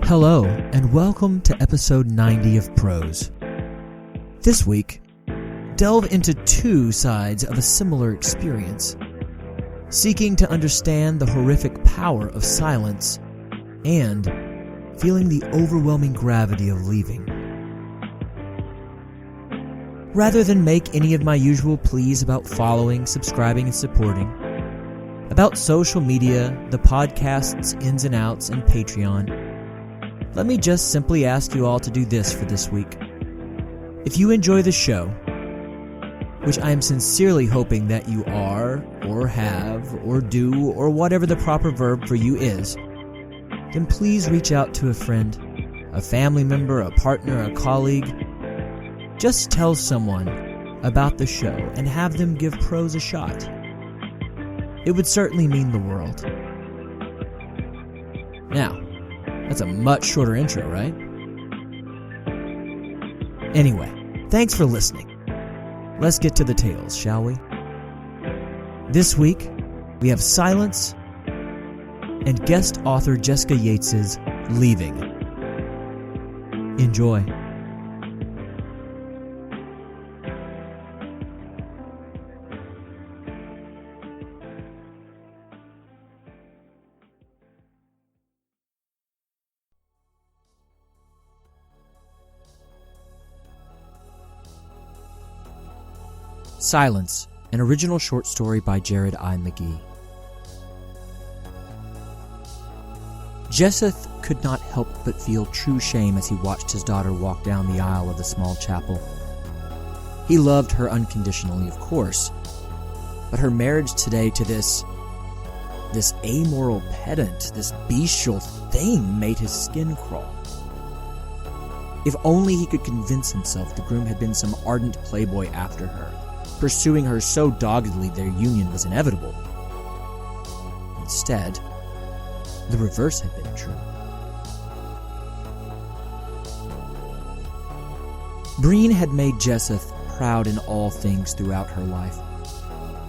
Hello, and welcome to episode 90 of Prose. This week, delve into two sides of a similar experience, seeking to understand the horrific power of silence and feeling the overwhelming gravity of leaving. Rather than make any of my usual pleas about following, subscribing, and supporting, about social media, the podcast's ins and outs, and Patreon, let me just simply ask you all to do this for this week. If you enjoy the show, which I am sincerely hoping that you are, or have, or do, or whatever the proper verb for you is, then please reach out to a friend, a family member, a partner, a colleague. Just tell someone about the show and have them give Prose a shot. It would certainly mean the world. Now, that's a much shorter intro, right? Anyway, thanks for listening. Let's get to the tales, shall we? This week, we have Silence and guest author Jessica Yates' Leaving. Enjoy. Silence, an original short story by Jared I. McGee. Jesseth could not help but feel true shame as he watched his daughter walk down the aisle of the small chapel. He loved her unconditionally, of course, but her marriage today to this amoral pedant, this bestial thing, made his skin crawl. If only he could convince himself the groom had been some ardent playboy after her, pursuing her so doggedly their union was inevitable. Instead, the reverse had been true. Breen had made Jesseth proud in all things throughout her life.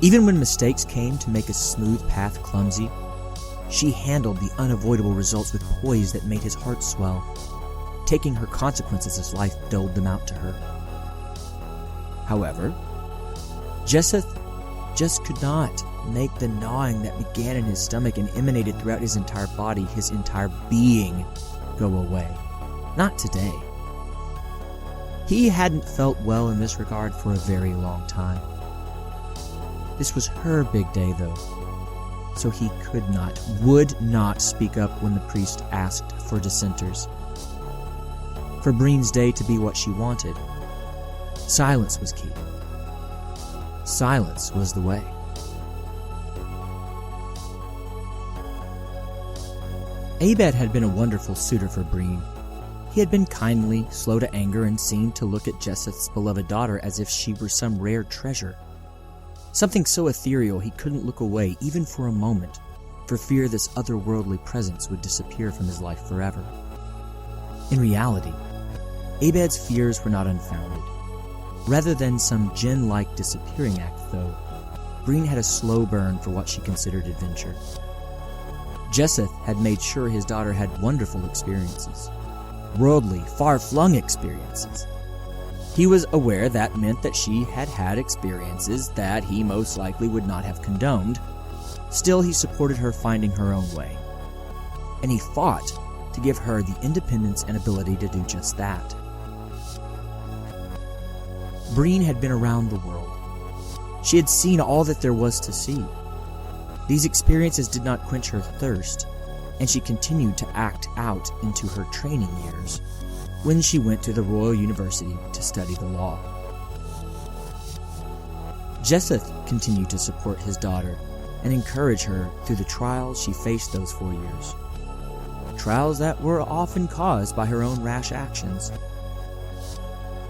Even when mistakes came to make a smooth path clumsy, she handled the unavoidable results with poise that made his heart swell, taking her consequences as life doled them out to her. However, Jesseth just could not make the gnawing that began in his stomach and emanated throughout his entire body, his entire being, go away. Not today. He hadn't felt well in this regard for a very long time. This was her big day, though, so he would not speak up when the priest asked for dissenters. For Breen's day to be what she wanted, silence was key. Silence was the way. Abed had been a wonderful suitor for Breen. He had been kindly, slow to anger, and seemed to look at Jesseth's beloved daughter as if she were some rare treasure. Something so ethereal he couldn't look away even for a moment, for fear this otherworldly presence would disappear from his life forever. In reality, Abed's fears were not unfounded. Rather than some djinn-like disappearing act, though, Breen had a slow burn for what she considered adventure. Jesseth had made sure his daughter had wonderful experiences. Worldly, far-flung experiences. He was aware that meant that she had had experiences that he most likely would not have condoned. Still, he supported her finding her own way. And he fought to give her the independence and ability to do just that. Breen had been around the world. She had seen all that there was to see. These experiences did not quench her thirst, and she continued to act out into her training years when she went to the Royal University to study the law. Jesseth continued to support his daughter and encourage her through the trials she faced those 4 years. Trials that were often caused by her own rash actions.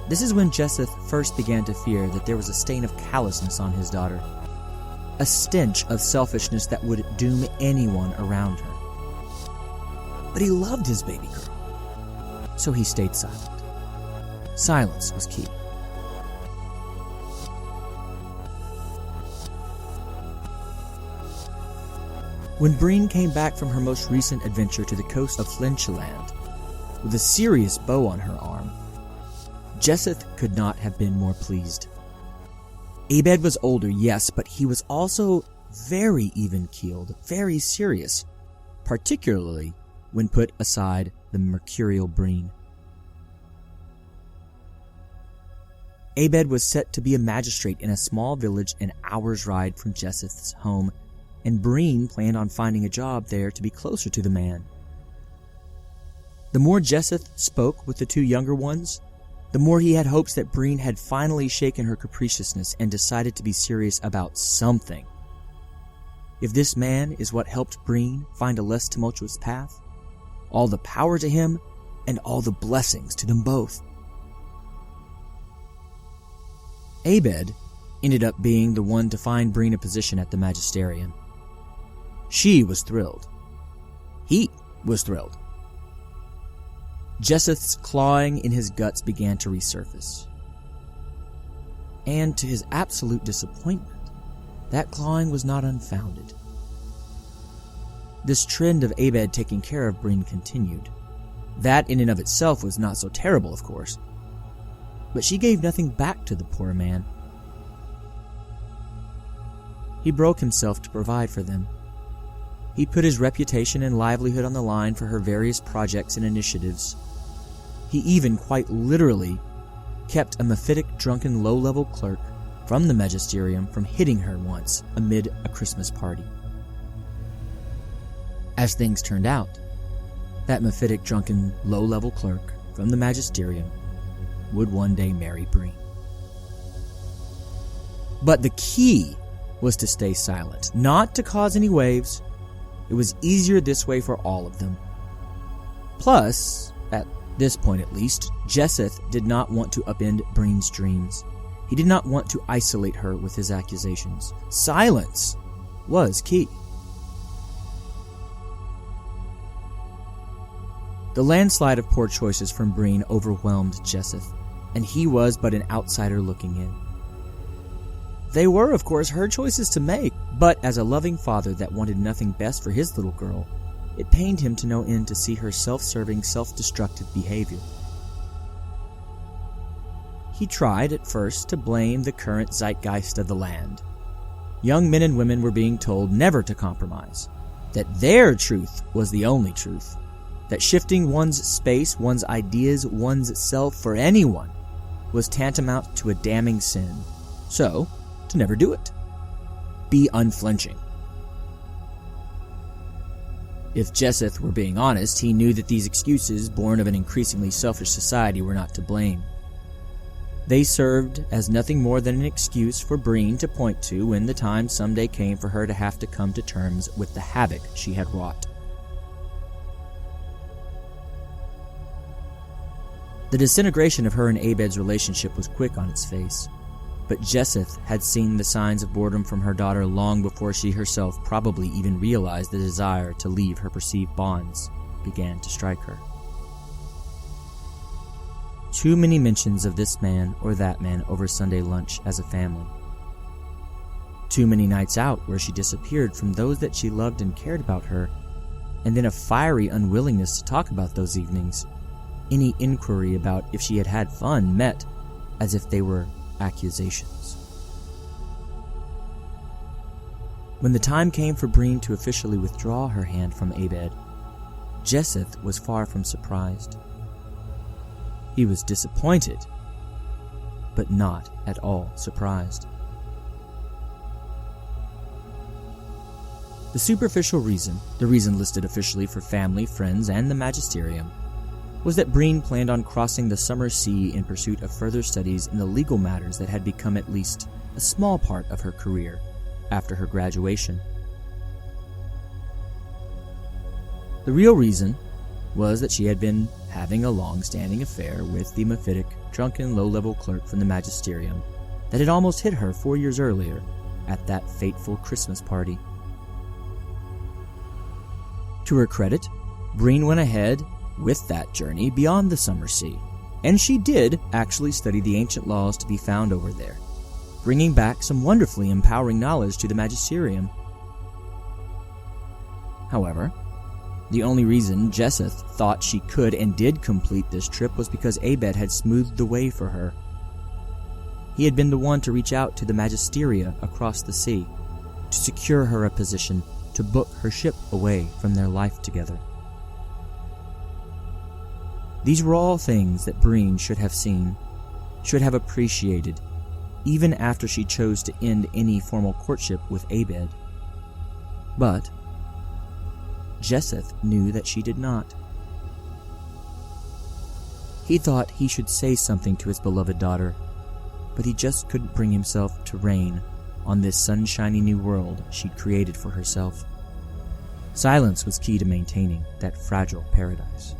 This is when Jesseth first began to fear that there was a stain of callousness on his daughter, a stench of selfishness that would doom anyone around her. But he loved his baby girl, so he stayed silent. Silence was key. When Breen came back from her most recent adventure to the coast of Flinchland, with a serious bow on her arm. Jesseth could not have been more pleased. Abed was older, yes, but he was also very even-keeled, very serious, particularly when put aside the mercurial Breen. Abed was set to be a magistrate in a small village an hour's ride from Jesseth's home, and Breen planned on finding a job there to be closer to the man. The more Jesseth spoke with the two younger ones, the more he had hopes that Breen had finally shaken her capriciousness and decided to be serious about something. If this man is what helped Breen find a less tumultuous path, all the power to him and all the blessings to them both. Abed ended up being the one to find Breen a position at the magisterium. She was thrilled. He was thrilled. Jesseth's clawing in his guts began to resurface. And to his absolute disappointment, that clawing was not unfounded. This trend of Abed taking care of Breen continued. That in and of itself was not so terrible, of course. But she gave nothing back to the poor man. He broke himself to provide for them. He put his reputation and livelihood on the line for her various projects and initiatives. He even quite literally kept a mephitic, drunken, low-level clerk from the magisterium from hitting her once amid a Christmas party. As things turned out, that mephitic, drunken, low-level clerk from the magisterium would one day marry Breen. But the key was to stay silent, not to cause any waves. It was easier this way for all of them. Plus, at this point at least, Jesseth did not want to upend Breen's dreams. He did not want to isolate her with his accusations. Silence was key. The landslide of poor choices from Breen overwhelmed Jesseth, and he was but an outsider looking in. They were, of course, her choices to make, but as a loving father that wanted nothing best for his little girl, it pained him to no end to see her self-serving, self-destructive behavior. He tried at first to blame the current zeitgeist of the land. Young men and women were being told never to compromise, that their truth was the only truth, that shifting one's space, one's ideas, one's self for anyone was tantamount to a damning sin. So, to never do it. Be unflinching. If Jesseth were being honest, he knew that these excuses, born of an increasingly selfish society, were not to blame. They served as nothing more than an excuse for Breen to point to when the time someday came for her to have to come to terms with the havoc she had wrought. The disintegration of her and Abed's relationship was quick on its face, but Jesseth had seen the signs of boredom from her daughter long before she herself probably even realized the desire to leave her perceived bonds began to strike her. Too many mentions of this man or that man over Sunday lunch as a family. Too many nights out where she disappeared from those that she loved and cared about her, and then a fiery unwillingness to talk about those evenings. Any inquiry about if she had had fun met as if they were accusations. When the time came for Breen to officially withdraw her hand from Abed, Jesseth was far from surprised. He was disappointed, but not at all surprised. The superficial reason, the reason listed officially for family, friends, and the magisterium, was that Breen planned on crossing the summer sea in pursuit of further studies in the legal matters that had become at least a small part of her career after her graduation. The real reason was that she had been having a long-standing affair with the mephitic, drunken, low-level clerk from the magisterium that had almost hit her 4 years earlier at that fateful Christmas party. To her credit, Breen went ahead with that journey beyond the summer sea, and she did actually study the ancient laws to be found over there, bringing back some wonderfully empowering knowledge to the magisterium. However, The only reason Jesseth thought she could and did complete this trip was because Abed had smoothed the way for her. He had been the one to reach out to the magisteria across the sea, to secure her a position, to book her ship away from their life together. These were all things that Breen should have seen, should have appreciated, even after she chose to end any formal courtship with Abed. But Jesseth knew that she did not. He thought he should say something to his beloved daughter, but he just couldn't bring himself to reign on this sunshiny new world she'd created for herself. Silence was key to maintaining that fragile paradise.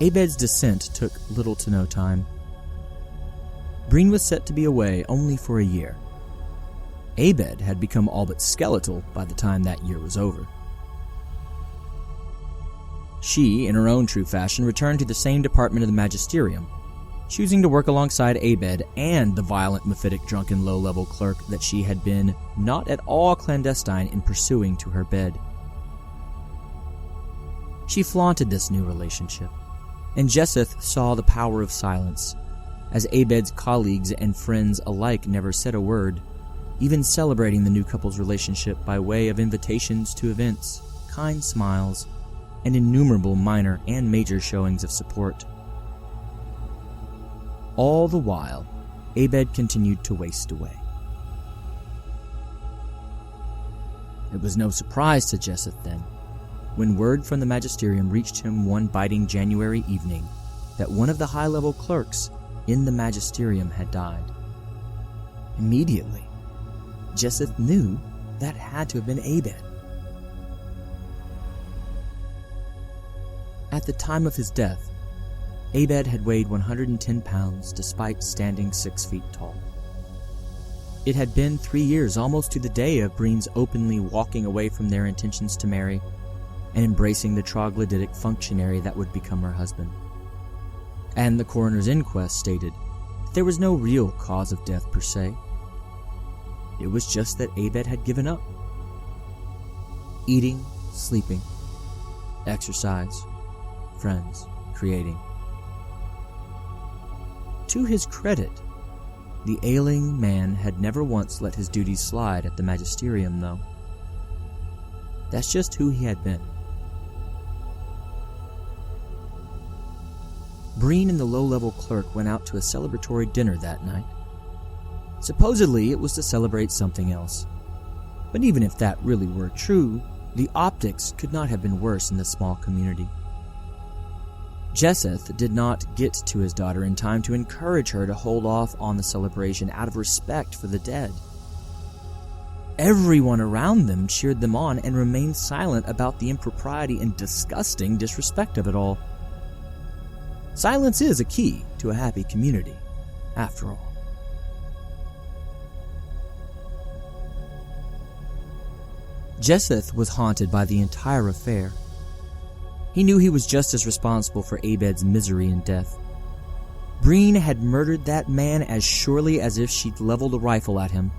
Abed's descent took little to no time. Breen was set to be away only for a year. Abed had become all but skeletal by the time that year was over. She, in her own true fashion, returned to the same department of the magisterium, choosing to work alongside Abed and the violent, mephitic, drunken, low-level clerk that she had been not at all clandestine in pursuing to her bed. She flaunted this new relationship, and Jesseth saw the power of silence, as Abed's colleagues and friends alike never said a word, even celebrating the new couple's relationship by way of invitations to events, kind smiles, and innumerable minor and major showings of support. All the while, Abed continued to waste away. It was no surprise to Jesseth then, when word from the magisterium reached him one biting January evening that one of the high-level clerks in the magisterium had died. Immediately, Jesseth knew that had to have been Abed. At the time of his death, Abed had weighed 110 pounds despite standing 6 feet tall. It had been 3 years almost to the day of Breen's openly walking away from their intentions to marry and embracing the troglodytic functionary that would become her husband. And the coroner's inquest stated that there was no real cause of death per se. It was just that Abed had given up. Eating, sleeping, exercise, friends, creating. To his credit, the ailing man had never once let his duties slide at the magisterium, though. That's just who he had been. Breen and the low-level clerk went out to a celebratory dinner that night. Supposedly, it was to celebrate something else. But even if that really were true, the optics could not have been worse in the small community. Jesseth did not get to his daughter in time to encourage her to hold off on the celebration out of respect for the dead. Everyone around them cheered them on and remained silent about the impropriety and disgusting disrespect of it all. Silence is a key to a happy community, after all. Jesseth was haunted by the entire affair. He knew he was just as responsible for Abed's misery and death. Breen had murdered that man as surely as if she'd leveled a rifle at him.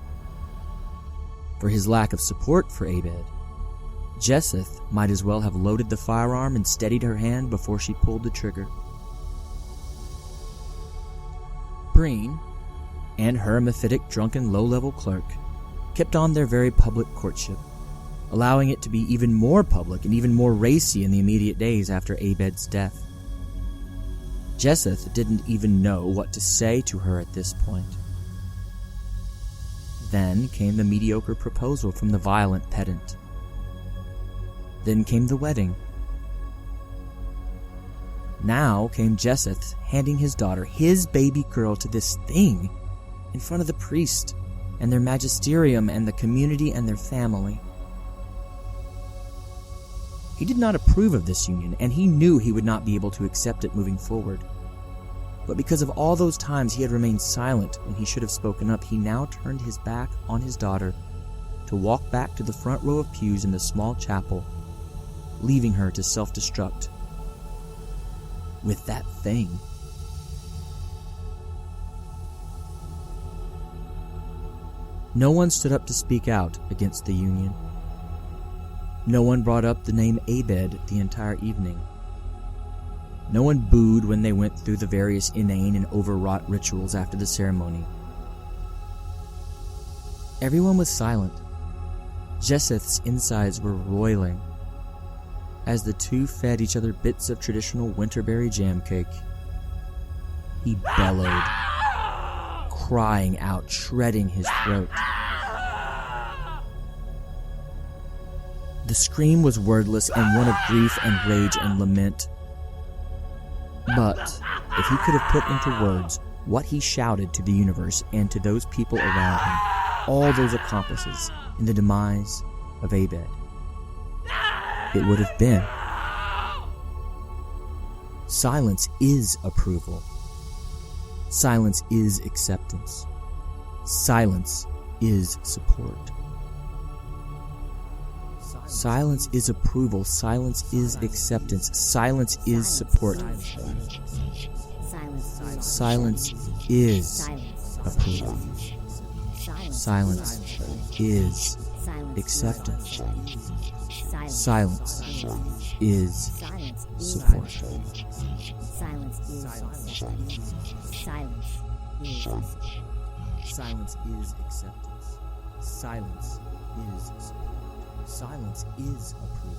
For his lack of support for Abed, Jesseth might as well have loaded the firearm and steadied her hand before she pulled the trigger. Breen and her mephitic, drunken, low-level clerk kept on their very public courtship, allowing it to be even more public and even more racy in the immediate days after Abed's death. Jesseth didn't even know what to say to her at this point. Then came the mediocre proposal from the violent pedant. Then came the wedding. Now came Jesseth handing his daughter, his baby girl, to this thing in front of the priest and their magisterium and the community and their family. He did not approve of this union, and he knew he would not be able to accept it moving forward. But because of all those times he had remained silent when he should have spoken up, he now turned his back on his daughter to walk back to the front row of pews in the small chapel, leaving her to self-destruct with that thing. No one stood up to speak out against the union. No one brought up the name Abed the entire evening. No one booed when they went through the various inane and overwrought rituals after the ceremony. Everyone was silent. Jesseth's insides were roiling as the two fed each other bits of traditional winterberry jam cake. He bellowed, crying out, shredding his throat. The scream was wordless and one of grief and rage and lament. But if he could have put into words what he shouted to the universe and to those people around him, all those accomplices in the demise of Abed, it would have been, silence is approval. Silence is acceptance. Silence is support. Silence is approval. Silence is acceptance. Silence is support. Silence is approval. Silence is acceptance. Silence is support. Silence is acceptance. Silence is support. Silence is approval.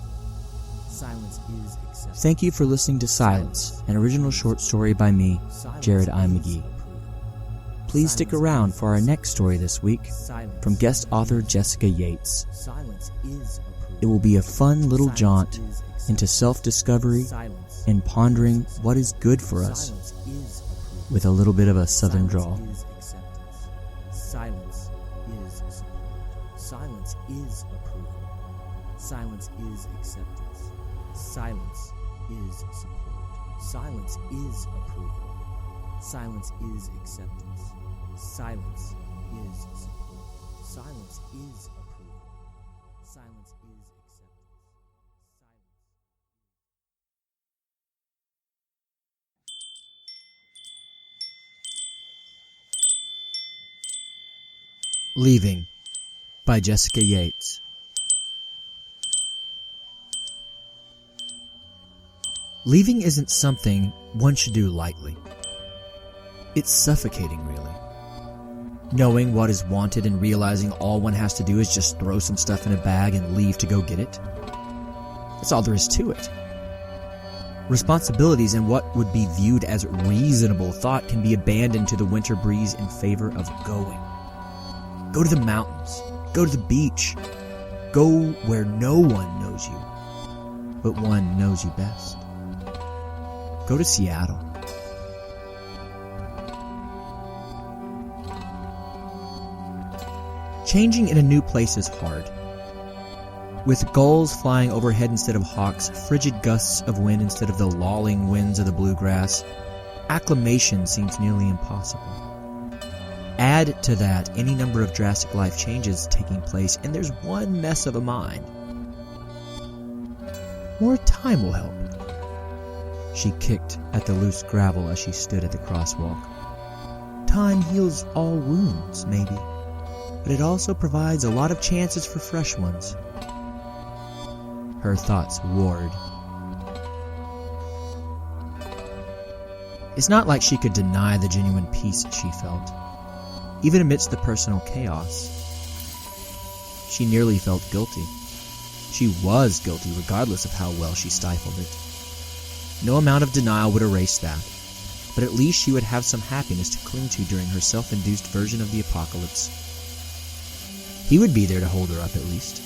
Silence is acceptance. Thank you for listening to Silence, an original short story by me, Jared I. McGee. Please stick around for our next story this week from guest author Jessica Yates. It will be a fun little jaunt into self-discovery and pondering what is good for us with a little bit of a southern drawl. Silence is support. Silence is approval. Silence is acceptance. Silence is support. Silence is approval. Silence is acceptance. Silence is support. Silence is approval. Silence is acceptance. Leaving by Jessica Yates. Leaving isn't something one should do lightly. It's suffocating, really. Knowing what is wanted and realizing all one has to do is just throw some stuff in a bag and leave to go get it. That's all there is to it. Responsibilities and what would be viewed as reasonable thought can be abandoned to the winter breeze in favor of going. Go to the mountains. Go to the beach. Go where no one knows you, but one knows you best. Go to Seattle. Changing in a new place is hard. With gulls flying overhead instead of hawks, frigid gusts of wind instead of the lolling winds of the bluegrass, acclimation seems nearly impossible. Add to that any number of drastic life changes taking place, and there's one mess of a mind. More time will help. She kicked at the loose gravel as she stood at the crosswalk. Time heals all wounds, maybe, but it also provides a lot of chances for fresh ones. Her thoughts warred. It's not like she could deny the genuine peace she felt, even amidst the personal chaos. She nearly felt guilty. She was guilty regardless of how well she stifled it. No amount of denial would erase that, but at least she would have some happiness to cling to during her self-induced version of the apocalypse. He would be there to hold her up at least.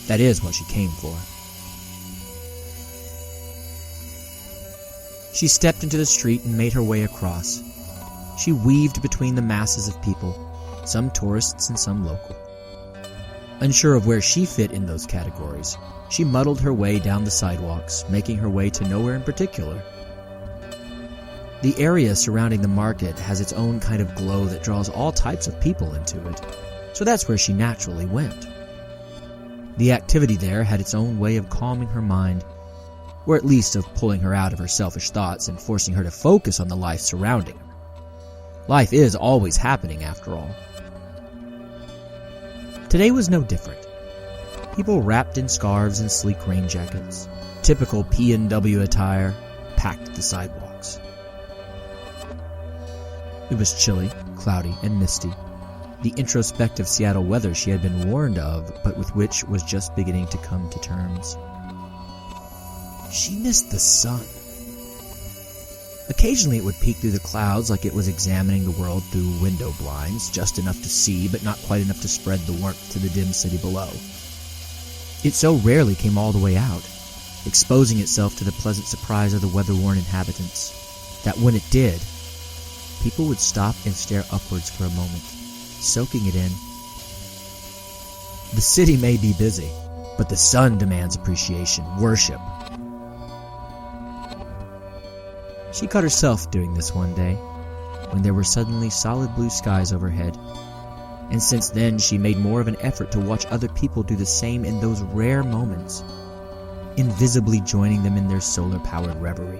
That is what she came for. She stepped into the street and made her way across. She weaved between the masses of people, some tourists and some local. Unsure of where she fit in those categories, she muddled her way down the sidewalks, making her way to nowhere in particular. The area surrounding the market has its own kind of glow that draws all types of people into it, so that's where she naturally went. The activity there had its own way of calming her mind, or at least of pulling her out of her selfish thoughts and forcing her to focus on the life surrounding her. Life is always happening, after all. Today was no different. People wrapped in scarves and sleek rain jackets, typical P&W attire, packed the sidewalks. It was chilly, cloudy, and misty, the introspective Seattle weather she had been warned of, but with which was just beginning to come to terms. She missed the sun. Occasionally it would peek through the clouds like it was examining the world through window blinds, just enough to see, but not quite enough to spread the warmth to the dim city below. It so rarely came all the way out, exposing itself to the pleasant surprise of the weather-worn inhabitants, that when it did, people would stop and stare upwards for a moment, soaking it in. The city may be busy, but the sun demands appreciation, worship. She caught herself doing this one day, when there were suddenly solid blue skies overhead, and since then she made more of an effort to watch other people do the same in those rare moments, invisibly joining them in their solar-powered reverie.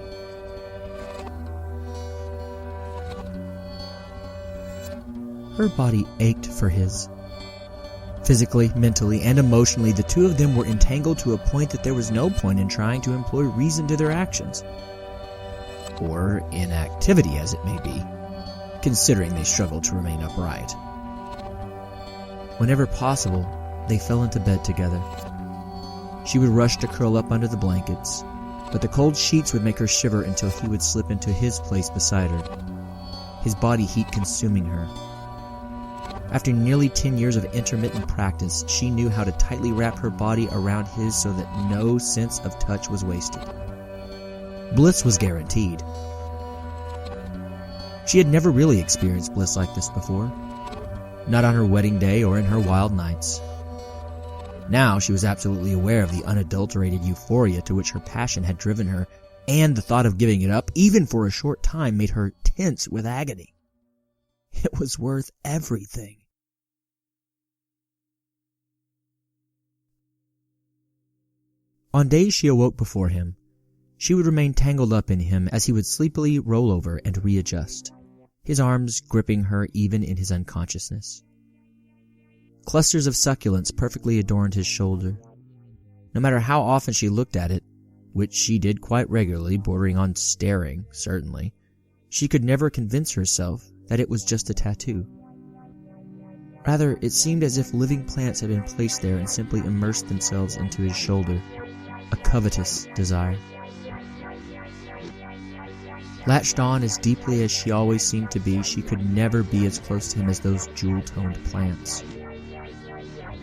Her body ached for his. Physically, mentally, and emotionally, the two of them were entangled to a point that there was no point in trying to employ reason to their actions. Or inactivity, as it may be, considering they struggled to remain upright. Whenever possible, they fell into bed together. She would rush to curl up under the blankets, but the cold sheets would make her shiver until he would slip into his place beside her, his body heat consuming her. After nearly 10 years of intermittent practice, she knew how to tightly wrap her body around his so that no sense of touch was wasted. Bliss was guaranteed. She had never really experienced bliss like this before, not on her wedding day or in her wild nights. Now she was absolutely aware of the unadulterated euphoria to which her passion had driven her, and the thought of giving it up, even for a short time, made her tense with agony. It was worth everything. On days she awoke before him, she would remain tangled up in him as he would sleepily roll over and readjust, his arms gripping her even in his unconsciousness. Clusters of succulents perfectly adorned his shoulder. No matter how often she looked at it, which she did quite regularly, bordering on staring, certainly, she could never convince herself that it was just a tattoo. Rather, it seemed as if living plants had been placed there and simply immersed themselves into his shoulder, a covetous desire. Latched on as deeply as she always seemed to be, she could never be as close to him as those jewel-toned plants.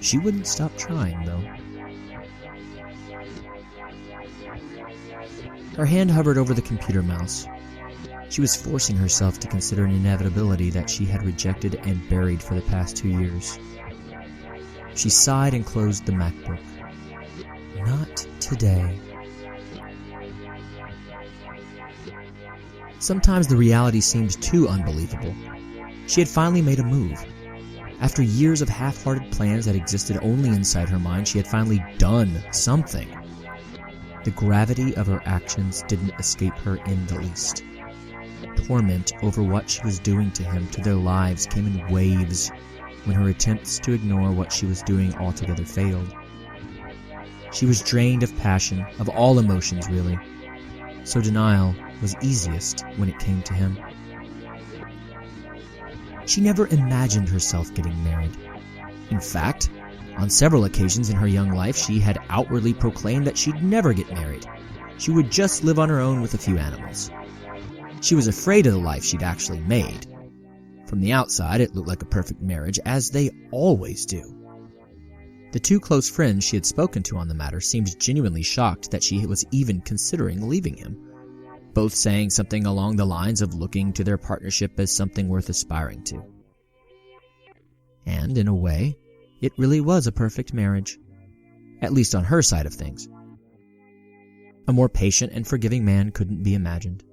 She wouldn't stop trying, though. Her hand hovered over the computer mouse. She was forcing herself to consider an inevitability that she had rejected and buried for the past 2 years. She sighed and closed the MacBook. Not today. Sometimes the reality seemed too unbelievable. She had finally made a move. After years of half-hearted plans that existed only inside her mind, she had finally done something. The gravity of her actions didn't escape her in the least. Torment over what she was doing to him, to their lives, came in waves when her attempts to ignore what she was doing altogether failed. She was drained of passion, of all emotions really, so denial was easiest when it came to him. She never imagined herself getting married. In fact, on several occasions in her young life, she had outwardly proclaimed that she'd never get married. She would just live on her own with a few animals. She was afraid of the life she'd actually made. From the outside, it looked like a perfect marriage, as they always do. The two close friends she had spoken to on the matter seemed genuinely shocked that she was even considering leaving him, both saying something along the lines of looking to their partnership as something worth aspiring to. And, in a way, it really was a perfect marriage, at least on her side of things. A more patient and forgiving man couldn't be imagined.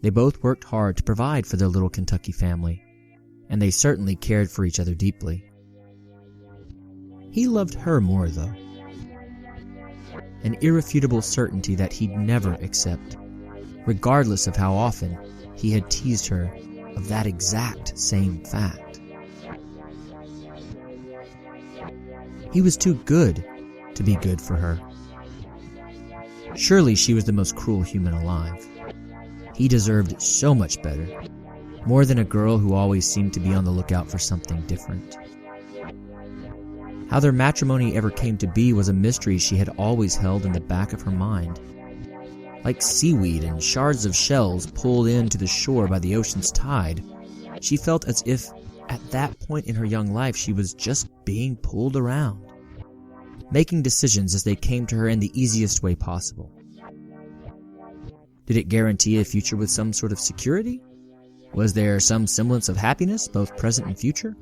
They both worked hard to provide for their little Kentucky family, and they certainly cared for each other deeply. He loved her more, though. An irrefutable certainty that he'd never accept, regardless of how often he had teased her of that exact same fact. He was too good to be good for her. Surely she was the most cruel human alive. He deserved so much better, more than a girl who always seemed to be on the lookout for something different. How their matrimony ever came to be was a mystery she had always held in the back of her mind. Like seaweed and shards of shells pulled in to the shore by the ocean's tide, she felt as if at that point in her young life she was just being pulled around, making decisions as they came to her in the easiest way possible. Did it guarantee a future with some sort of security? Was there some semblance of happiness, both present and future?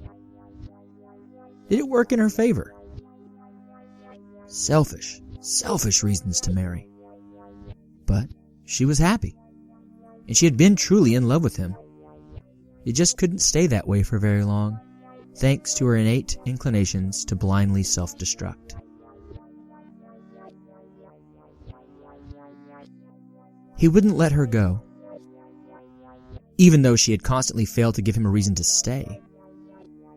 Did it work in her favor? Selfish reasons to marry. But she was happy, and she had been truly in love with him. It just couldn't stay that way for very long, thanks to her innate inclinations to blindly self-destruct. He wouldn't let her go, even though she had constantly failed to give him a reason to stay.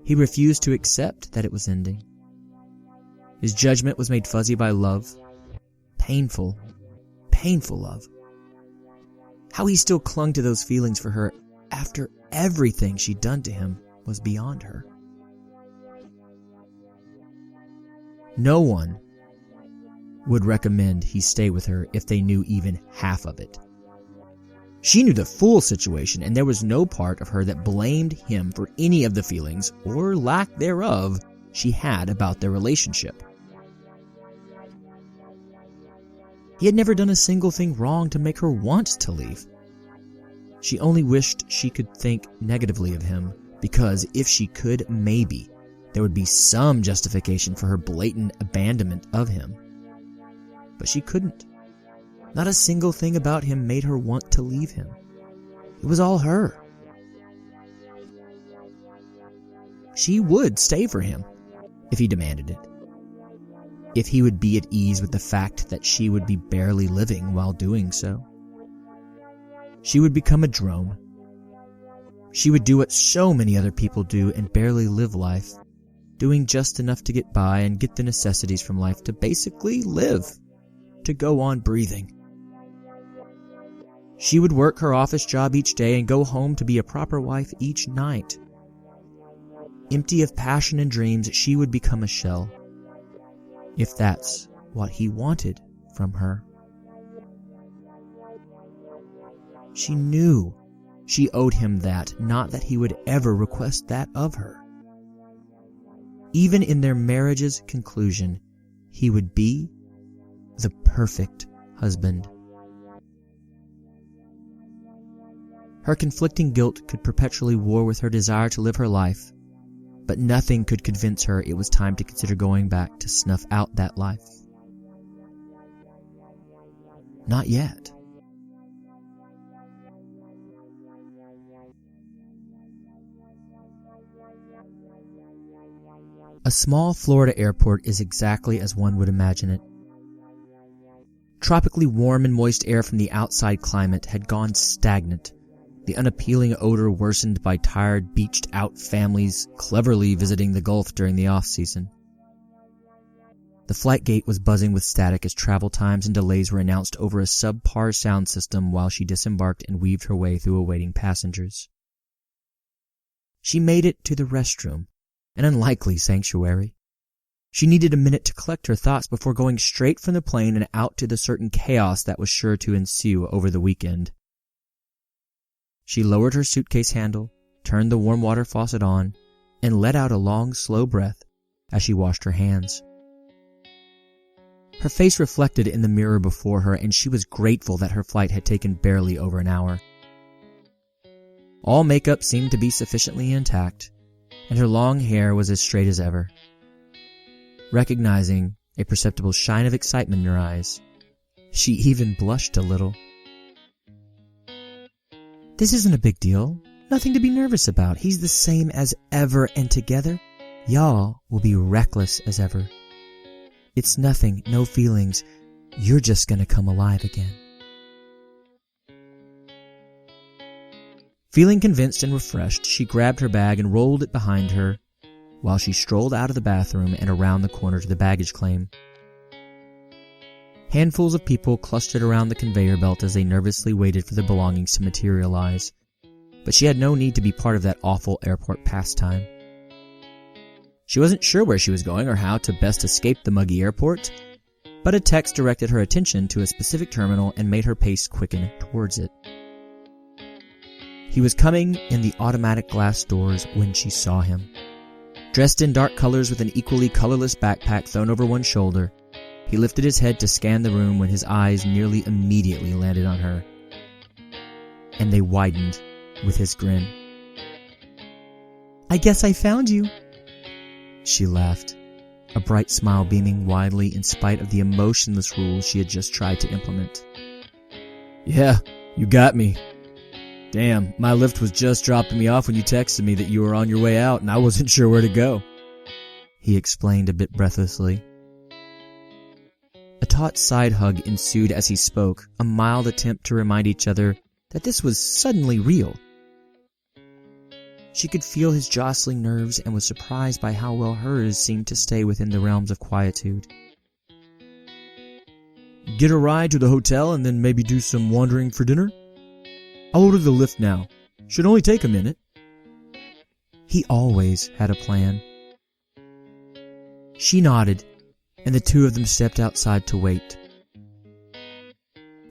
He refused to accept that it was ending. His judgment was made fuzzy by love, painful love. How he still clung to those feelings for her after everything she'd done to him was beyond her. No one would recommend he stay with her if they knew even half of it. She knew the full situation, and there was no part of her that blamed him for any of the feelings, or lack thereof, she had about their relationship. He had never done a single thing wrong to make her want to leave. She only wished she could think negatively of him, because if she could, maybe there would be some justification for her blatant abandonment of him. But she couldn't. Not a single thing about him made her want to leave him. It was all her. She would stay for him if he demanded it. If he would be at ease with the fact that she would be barely living while doing so. She would become a drone. She would do what so many other people do and barely live life, doing just enough to get by and get the necessities from life to basically live, to go on breathing. She would work her office job each day and go home to be a proper wife each night. Empty of passion and dreams, she would become a shell, if that's what he wanted from her. She knew she owed him that, not that he would ever request that of her. Even in their marriage's conclusion, he would be the perfect husband. Her conflicting guilt could perpetually war with her desire to live her life, but nothing could convince her it was time to consider going back to snuff out that life. Not yet. A small Florida airport is exactly as one would imagine it. Tropically warm and moist air from the outside climate had gone stagnant, the unappealing odor worsened by tired, beached-out families cleverly visiting the Gulf during the off-season. The flight gate was buzzing with static as travel times and delays were announced over a subpar sound system while she disembarked and weaved her way through awaiting passengers. She made it to the restroom, an unlikely sanctuary. She needed a minute to collect her thoughts before going straight from the plane and out to the certain chaos that was sure to ensue over the weekend. She lowered her suitcase handle, turned the warm water faucet on, and let out a long, slow breath as she washed her hands. Her face reflected in the mirror before her, and she was grateful that her flight had taken barely over an hour. All makeup seemed to be sufficiently intact, and her long hair was as straight as ever. Recognizing a perceptible shine of excitement in her eyes, she even blushed a little. This isn't a big deal. Nothing to be nervous about. He's the same as ever, and together, y'all will be reckless as ever. It's nothing, no feelings. You're just gonna come alive again. Feeling convinced and refreshed, she grabbed her bag and rolled it behind her while she strolled out of the bathroom and around the corner to the baggage claim. Handfuls of people clustered around the conveyor belt as they nervously waited for their belongings to materialize, but she had no need to be part of that awful airport pastime. She wasn't sure where she was going or how to best escape the muggy airport, but a text directed her attention to a specific terminal and made her pace quicken towards it. He was coming in the automatic glass doors when she saw him. Dressed in dark colors with an equally colorless backpack thrown over one shoulder, he lifted his head to scan the room when his eyes nearly immediately landed on her, and they widened with his grin. "I guess I found you," she laughed, a bright smile beaming widely in spite of the emotionless rules she had just tried to implement. "Yeah, you got me. Damn, my Lyft was just dropping me off when you texted me that you were on your way out and I wasn't sure where to go," he explained a bit breathlessly. A taut side hug ensued as he spoke, a mild attempt to remind each other that this was suddenly real. She could feel his jostling nerves and was surprised by how well hers seemed to stay within the realms of quietude. "Get a ride to the hotel and then maybe do some wandering for dinner? I'll order the Lyft now. Should only take a minute." He always had a plan. She nodded, and the two of them stepped outside to wait.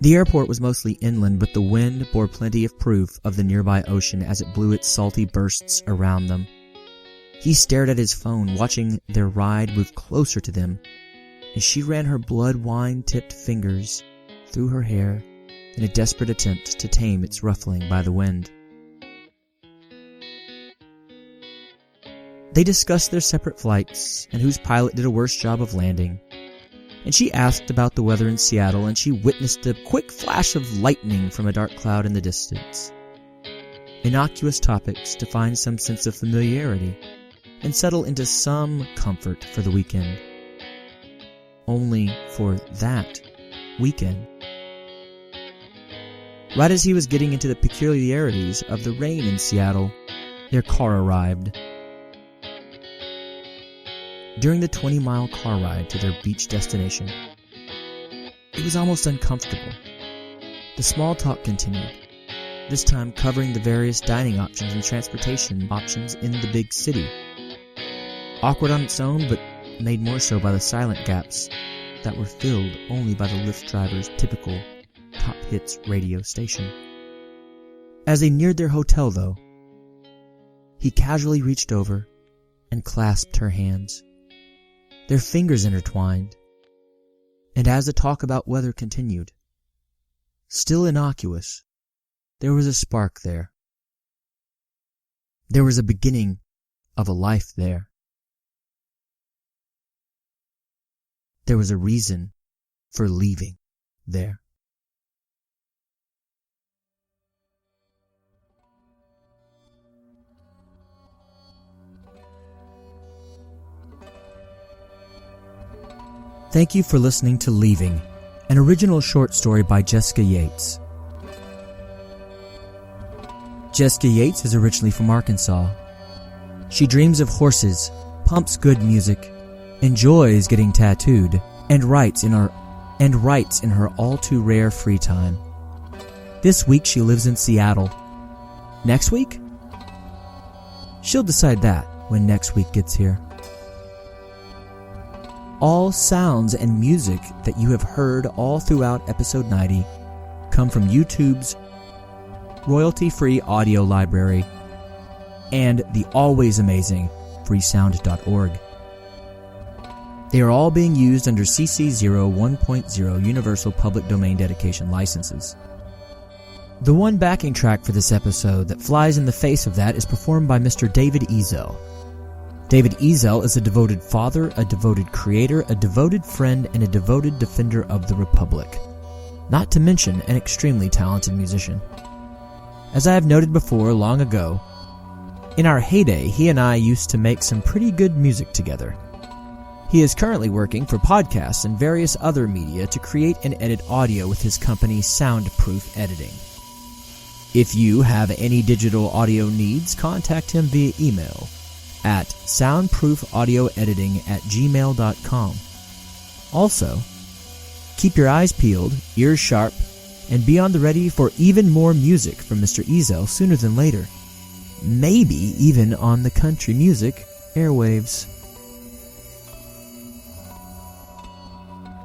The airport was mostly inland, but the wind bore plenty of proof of the nearby ocean as it blew its salty bursts around them. He stared at his phone, watching their ride move closer to them, as she ran her blood wine-tipped fingers through her hair in a desperate attempt to tame its ruffling by the wind. They discussed their separate flights and whose pilot did a worse job of landing, and she asked about the weather in Seattle, and she witnessed a quick flash of lightning from a dark cloud in the distance. Innocuous topics to find some sense of familiarity and settle into some comfort for the weekend. Only for that weekend. Right as he was getting into the peculiarities of the rain in Seattle, their car arrived. During the 20-mile car ride to their beach destination, it was almost uncomfortable. The small talk continued, this time covering the various dining options and transportation options in the big city. Awkward on its own, but made more so by the silent gaps that were filled only by the Lyft driver's typical top hits radio station. As they neared their hotel, though, he casually reached over and clasped her hands. Their fingers intertwined, and as the talk about weather continued, still innocuous, there was a spark there. There was a beginning of a life there. There was a reason for leaving there. Thank you for listening to Leaving, an original short story by Jessica Yates. Jessica Yates is originally from Arkansas. She dreams of horses, pumps good music, enjoys getting tattooed, and writes in her all-too-rare free time. This week she lives in Seattle. Next week? She'll decide that when next week gets here. All sounds and music that you have heard all throughout episode 90 come from YouTube's royalty-free audio library and the always amazing freesound.org. They are all being used under CC 01.0 Universal Public Domain Dedication licenses. The one backing track for this episode that flies in the face of that is performed by Mr. David Ezel. David Ezel is a devoted father, a devoted creator, a devoted friend, and a devoted defender of the Republic. Not to mention an extremely talented musician. As I have noted before long ago, in our heyday, he and I used to make some pretty good music together. He is currently working for podcasts and various other media to create and edit audio with his company Soundproof Editing. If you have any digital audio needs, contact him via email at soundproofaudioediting@gmail.com. Also, keep your eyes peeled, ears sharp, and be on the ready for even more music from Mr. Ezel sooner than later. Maybe even on the country music airwaves.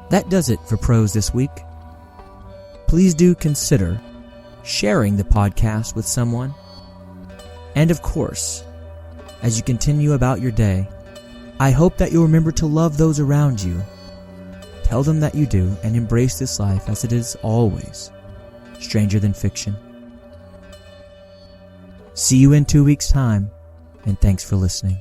That does it for Prose this week. Please do consider sharing the podcast with someone. And of course, as you continue about your day, I hope that you'll remember to love those around you. Tell them that you do, and embrace this life as it is always stranger than fiction. See you in 2 weeks' time, and thanks for listening.